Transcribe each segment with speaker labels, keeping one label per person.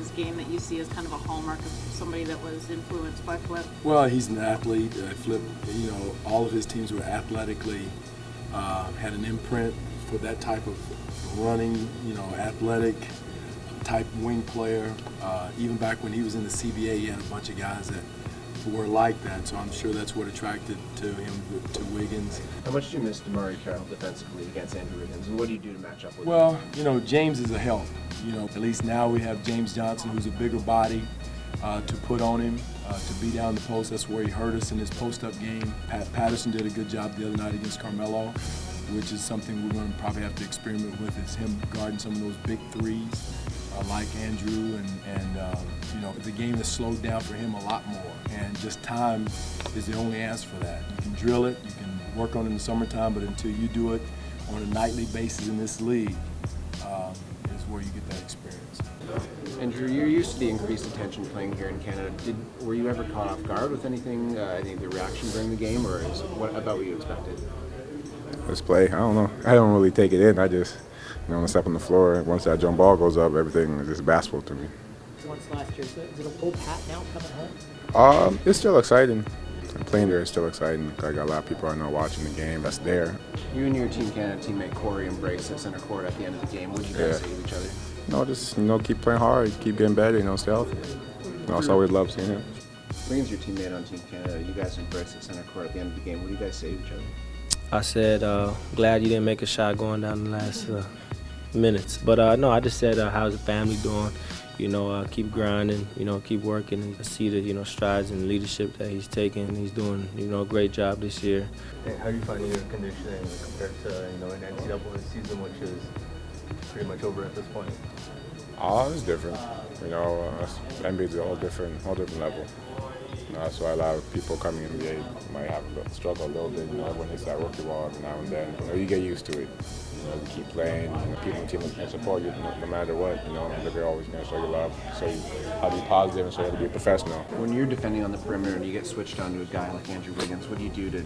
Speaker 1: Wiggins' game that you see as kind of a hallmark of somebody that was influenced by Flip?
Speaker 2: Well, he's an athlete. Flip, all of his teams were athletically, had an imprint for that type of running, athletic type wing player. Even back when he was in the CBA, he had a bunch of guys that were like that, so I'm sure that's what attracted to him, to Wiggins.
Speaker 3: How much do you miss Demar Derozan defensively against Andrew Wiggins, and what do you do to match up with him?
Speaker 2: Well, James is a help. At least now we have James Johnson, who's a bigger body to put on him, to be down the post. That's where he hurt us in his post-up game. Patterson did a good job the other night against Carmelo, which is something we're going to probably have to experiment with, is him guarding some of those big threes like Andrew. The game has slowed down for him a lot more, and just time is the only answer for that. You can drill it, you can work on it in the summertime, but until you do it on a nightly basis in this league, is where you get that experience.
Speaker 3: Andrew, you're used to the increased attention playing here in Canada. Were you ever caught off guard with anything, any of the reaction during the game, or is what about what you expected?
Speaker 4: This play, I don't know. I don't really take it in. I just, when I step on the floor, once that jump ball goes up, everything is just basketball to me.
Speaker 5: Once last year, is it a old hat now coming home?
Speaker 4: It's still exciting. Playing there is still exciting. I got a lot of people I know watching the game that's there.
Speaker 3: You and your Team Canada teammate Cory embraced at center court at the end of the game. What did you guys say to each other?
Speaker 4: Just keep playing hard, keep getting better, stay healthy. I always love seeing him.
Speaker 3: Wiggins, your teammate on Team Canada, you guys embraced at center court at the end of the game. What do you guys say to each other?
Speaker 6: I said, glad you didn't make a shot going down the last minutes. But no, I just said, how's the family doing? Keep grinding, keep working, and see the, strides and leadership that he's taking. He's doing, a great job this year.
Speaker 7: And how are you finding your conditioning compared to, an NCAA season, which is pretty much over at this point?
Speaker 4: It's different. NBA is a whole different level. That's why a lot of people coming in the NBA might have struggle a little bit, when they start rookie ball every now and then. You get used to it. You keep playing, people on the team can support you no matter what, they're always going to show you love, show you how to be positive and show you how to be a professional.
Speaker 3: When you're defending on the perimeter and you get switched on to a guy like Andrew Wiggins, what do you do to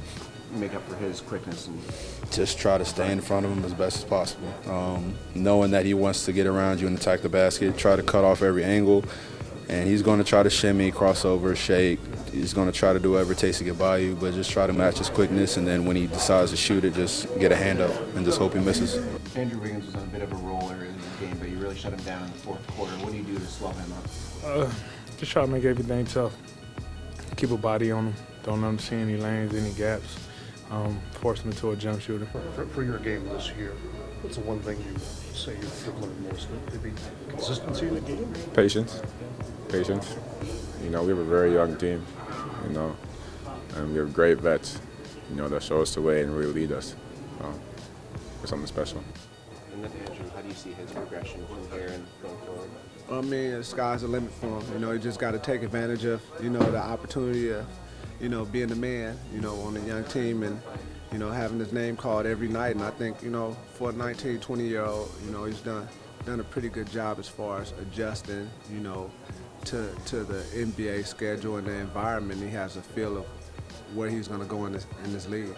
Speaker 3: make up for his quickness? And
Speaker 8: just try to stay in front of him as best as possible. Knowing that he wants to get around you and attack the basket, try to cut off every angle, and he's going to try to shimmy, crossover, shake. He's going to try to do whatever it takes to get by you, but just try to match his quickness, and then when he decides to shoot it, just get a hand up and just hope he misses.
Speaker 3: Andrew Wiggins was on a bit of a roll earlier in the game, but you really shut him down in the fourth quarter. What do you do to slow him up?
Speaker 9: Just try to make everything tough. Keep a body on him. Don't let him see any lanes, any gaps. Force him into a jump shooter.
Speaker 10: For your game this year, what's the one thing you say you've learned most? Maybe consistency in the game?
Speaker 4: Patience. We have a very young team, and we have great vets, that show us the way and really lead us. It's something special.
Speaker 3: And then Andrew, how do you see his progression from here and going forward?
Speaker 11: The sky's the limit for him. You just got to take advantage of, the opportunity of, being the man, on a young team and, having his name called every night. And I think, for a 19, 20-year-old, he's done a pretty good job as far as adjusting, to the NBA schedule and the environment. He has a feel of where he's going to go in this league.